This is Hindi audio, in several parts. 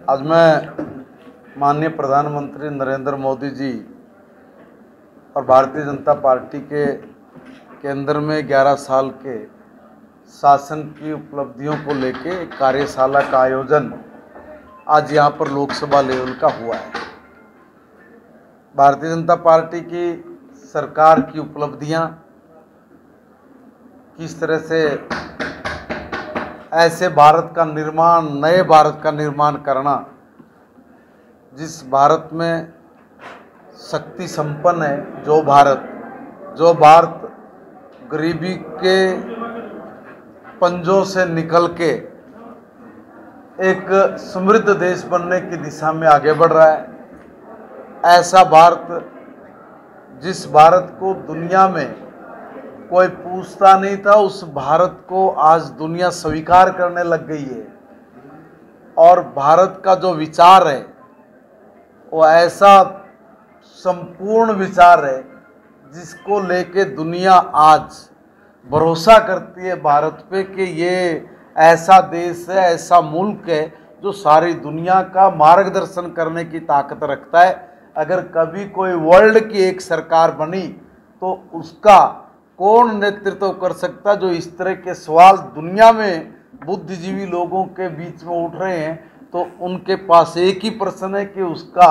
आज मैं माननीय प्रधानमंत्री नरेंद्र मोदी जी और भारतीय जनता पार्टी के केंद्र में 11 साल के शासन की उपलब्धियों को लेके एक कार्यशाला का आयोजन आज यहाँ पर लोकसभा लेवल का हुआ है। भारतीय जनता पार्टी की सरकार की उपलब्धियाँ, किस तरह से ऐसे भारत का निर्माण, नए भारत का निर्माण करना जिस भारत में शक्ति संपन्न है, जो भारत गरीबी के पंजों से निकल के एक समृद्ध देश बनने की दिशा में आगे बढ़ रहा है। ऐसा भारत, जिस भारत को दुनिया में कोई पूछता नहीं था, उस भारत को आज दुनिया स्वीकार करने लग गई है। और भारत का जो विचार है वो ऐसा संपूर्ण विचार है जिसको लेके दुनिया आज भरोसा करती है भारत पे कि ये ऐसा देश है, ऐसा मुल्क है जो सारी दुनिया का मार्गदर्शन करने की ताकत रखता है। अगर कभी कोई वर्ल्ड की एक सरकार बनी तो उसका कौन नेतृत्व कर सकता। जो इस तरह के सवाल दुनिया में बुद्धिजीवी लोगों के बीच में उठ रहे हैं तो उनके पास एक ही प्रश्न है कि उसका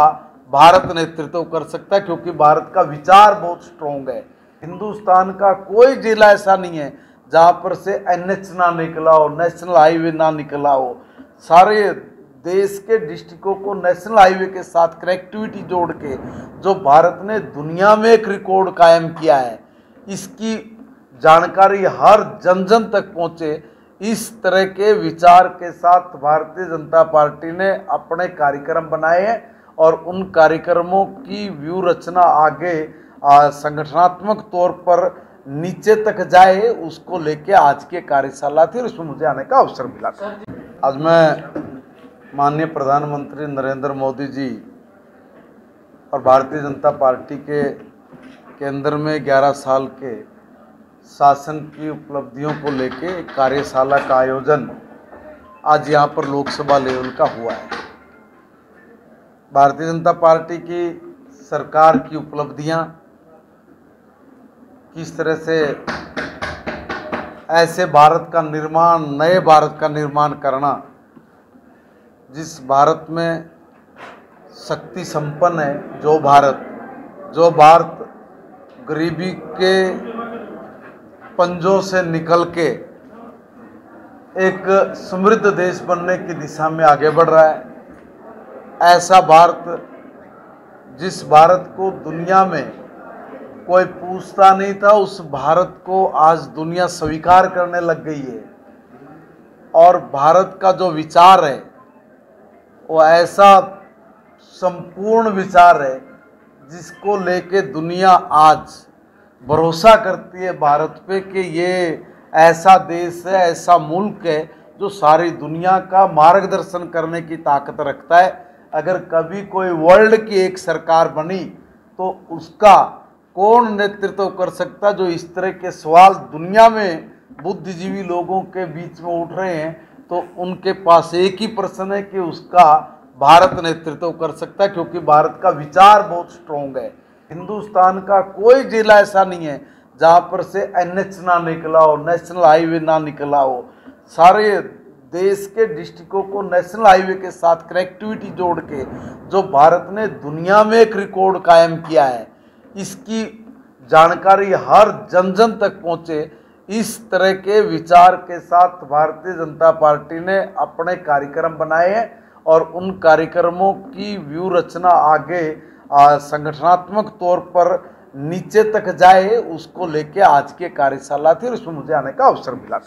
भारत नेतृत्व कर सकता है, क्योंकि भारत का विचार बहुत स्ट्रॉन्ग है। हिंदुस्तान का कोई जिला ऐसा नहीं है जहाँ पर से NH ना निकला हो, नेशनल हाईवे ना निकला हो। सारे देश के डिस्ट्रिक्टों को नेशनल हाईवे के साथ कनेक्टिविटी जोड़ के जो भारत ने दुनिया में एक रिकॉर्ड कायम किया है, इसकी जानकारी हर जन जन तक पहुँचे, इस तरह के विचार के साथ भारतीय जनता पार्टी ने अपने कार्यक्रम बनाए हैं और उन कार्यक्रमों की व्यू रचना आगे संगठनात्मक तौर पर नीचे तक जाए, उसको लेके आज के कार्यशाला थी और उसमें मुझे आने का अवसर मिला। आज मैं माननीय प्रधानमंत्री नरेंद्र मोदी जी और भारतीय जनता पार्टी के केंद्र में 11 साल के शासन की उपलब्धियों को लेके एक कार्यशाला का आयोजन आज यहाँ पर लोकसभा लेवल का हुआ है। भारतीय जनता पार्टी की सरकार की उपलब्धियाँ, किस तरह से ऐसे भारत का निर्माण, नए भारत का निर्माण करना जिस भारत में शक्ति संपन्न है, जो भारत गरीबी के पंजों से निकल के एक समृद्ध देश बनने की दिशा में आगे बढ़ रहा है। ऐसा भारत, जिस भारत को दुनिया में कोई पूछता नहीं था, उस भारत को आज दुनिया स्वीकार करने लग गई है। और भारत का जो विचार है वो ऐसा संपूर्ण विचार है जिसको लेके दुनिया आज भरोसा करती है भारत पे कि ये ऐसा देश है, ऐसा मुल्क है जो सारी दुनिया का मार्गदर्शन करने की ताकत रखता है। अगर कभी कोई वर्ल्ड की एक सरकार बनी तो उसका कौन नेतृत्व कर सकता। जो इस तरह के सवाल दुनिया में बुद्धिजीवी लोगों के बीच में उठ रहे हैं तो उनके पास एक ही प्रश्न है कि उसका भारत नेतृत्व कर सकता है, क्योंकि भारत का विचार बहुत स्ट्रॉन्ग है। हिंदुस्तान का कोई जिला ऐसा नहीं है जहाँ पर से NH ना निकला हो, नेशनल हाईवे ना निकला हो। सारे देश के डिस्ट्रिक्टों को नेशनल हाईवे के साथ कनेक्टिविटी जोड़ के जो भारत ने दुनिया में एक रिकॉर्ड कायम किया है, इसकी जानकारी हर जन जन तक पहुँचे, इस तरह के विचार के साथ भारतीय जनता पार्टी ने अपने कार्यक्रम बनाए हैं और उन कार्यक्रमों की व्यू रचना आगे संगठनात्मक तौर पर नीचे तक जाए, उसको लेके आज के कार्यशाला थी और उसमें मुझे आने का अवसर मिला।